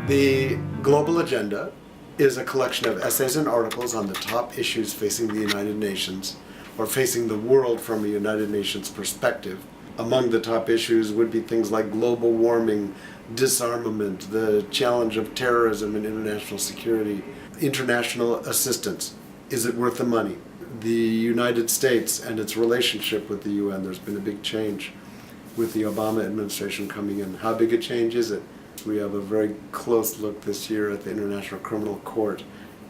The Global Agenda is a collection of essays and articles on the top issues facing the United Nations, or facing the world from a United Nations perspective. Among the top issues would be things like global warming, disarmament, the challenge of terrorism and international security, international assistance. Is it worth the money? The United States and its relationship with the UN. There's been a big change with the Obama administration coming in. How big a change is it? We have a very close look this year at the International Criminal Court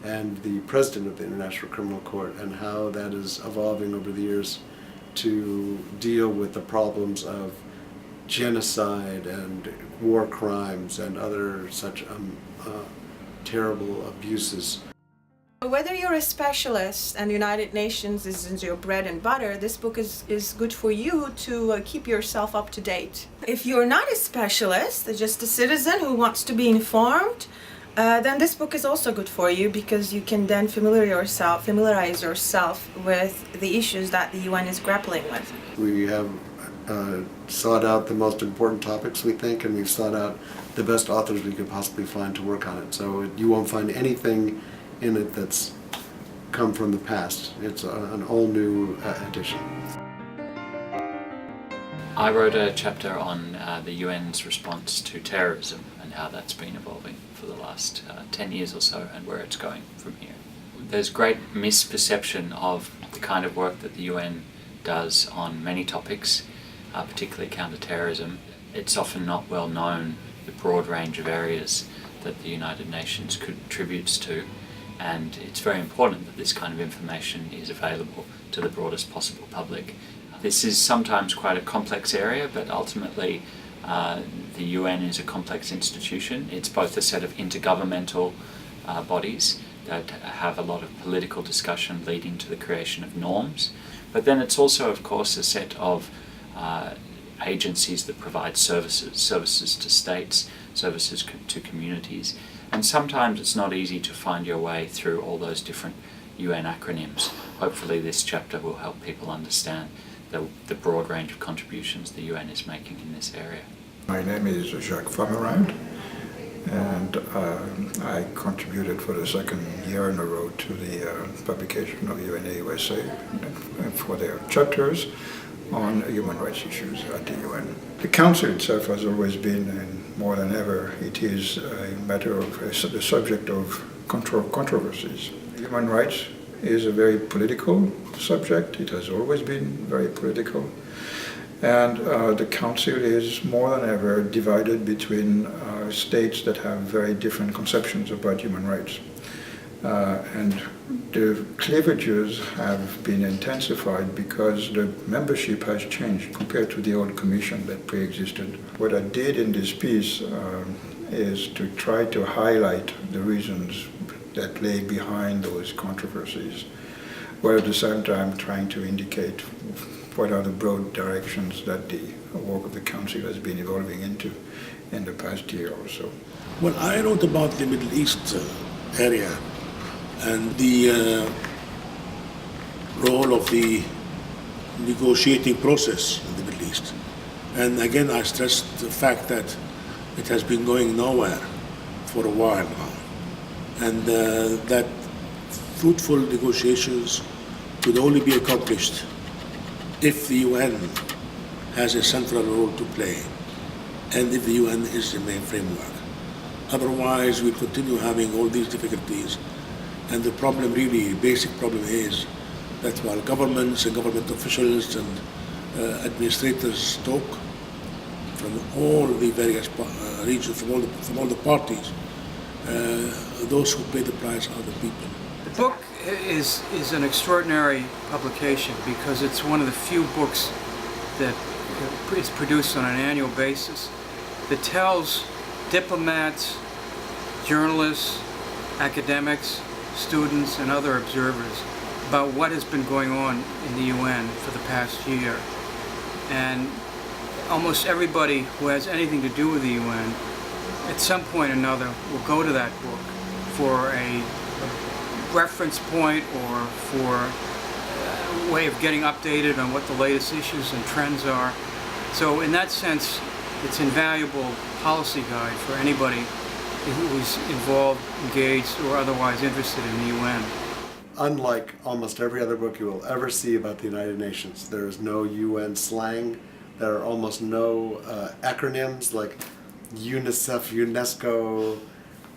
and the president of the International Criminal Court and how that is evolving over the years to deal with the problems of genocide and war crimes and other such terrible abuses. Whether you're a specialist and the United Nations is your bread and butter, this book is good for you to keep yourself up to date. If you're not a specialist, just a citizen who wants to be informed, then this book is also good for you because you can then familiarize yourself with the issues that the UN is grappling with. We have sought out the most important topics, we think, and we've sought out the best authors we could possibly find to work on it. So you won't find anything in it that's come from the past. It's an all-new edition. I wrote a chapter on the UN's response to terrorism and how that's been evolving for the last 10 years or so and where it's going from here. There's great misperception of the kind of work that the UN does on many topics, particularly counter-terrorism. It's often not well known the broad range of areas that the United Nations contributes to, and it's very important that this kind of information is available to the broadest possible public. This is sometimes quite a complex area, but ultimately the UN is a complex institution. It's both a set of intergovernmental bodies that have a lot of political discussion leading to the creation of norms, but then it's also, of course, a set of agencies that provide services to states, services to communities. And sometimes it's not easy to find your way through all those different UN acronyms. Hopefully this chapter will help people understand the broad range of contributions the UN is making in this area. My name is Jacques Fomerand, and I contributed for the second year in a row to the publication of UNA USA for their chapters on human rights issues at the UN. The Council itself has always been, and more than ever, it is a matter of the subject of controversies. Human rights is a very political subject. It has always been very political. And the Council is more than ever divided between states that have very different conceptions about human rights. And the cleavages have been intensified because the membership has changed compared to the old commission that pre-existed. What I did in this piece is to try to highlight the reasons that lay behind those controversies, while at the same time trying to indicate what are the broad directions that the work of the Council has been evolving into in the past year or so. Well, I wrote about the Middle East area and the role of the negotiating process in the Middle East. And again, I stressed the fact that it has been going nowhere for a while now. And that fruitful negotiations could only be accomplished if the UN has a central role to play and if the UN is the main framework. Otherwise, we continue having all these difficulties. And the problem really, basic problem is that while governments and government officials and administrators talk from all the various regions, from all the parties, those who pay the price are the people. The book is an extraordinary publication because it's one of the few books that is produced on an annual basis that tells diplomats, journalists, academics, students, and other observers about what has been going on in the UN for the past year. And almost everybody who has anything to do with the UN, at some point or another, will go to that book for a reference point or for a way of getting updated on what the latest issues and trends are. So in that sense, it's an invaluable policy guide for anybody who is involved, engaged, or otherwise interested in the UN. Unlike almost every other book you will ever see about the United Nations, there is no UN slang. There are almost no acronyms like UNICEF, UNESCO,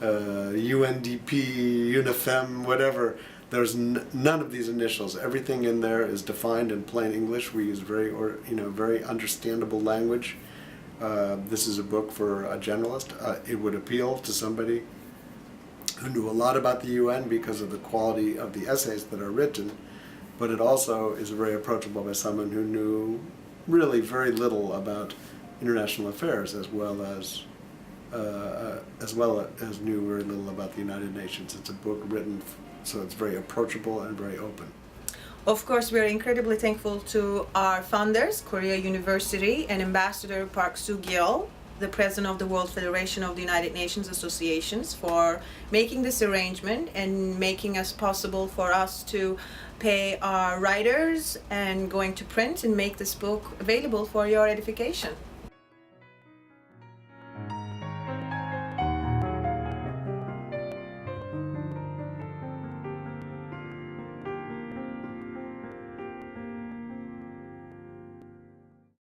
UNDP, UNIFEM, whatever. There's none of these initials. Everything in there is defined in plain English. We use very understandable language. This is a book for a generalist. It would appeal to somebody who knew a lot about the UN because of the quality of the essays that are written, but it also is very approachable by someone who knew really very little about international affairs, as well as knew very little about the United Nations. It's a book written so it's very approachable and very open. Of course, we are incredibly thankful to our founders, Korea University, and Ambassador Park Soo-gil, the president of the World Federation of the United Nations Associations, for making this arrangement and making us possible for us to pay our writers and going to print and make this book available for your edification.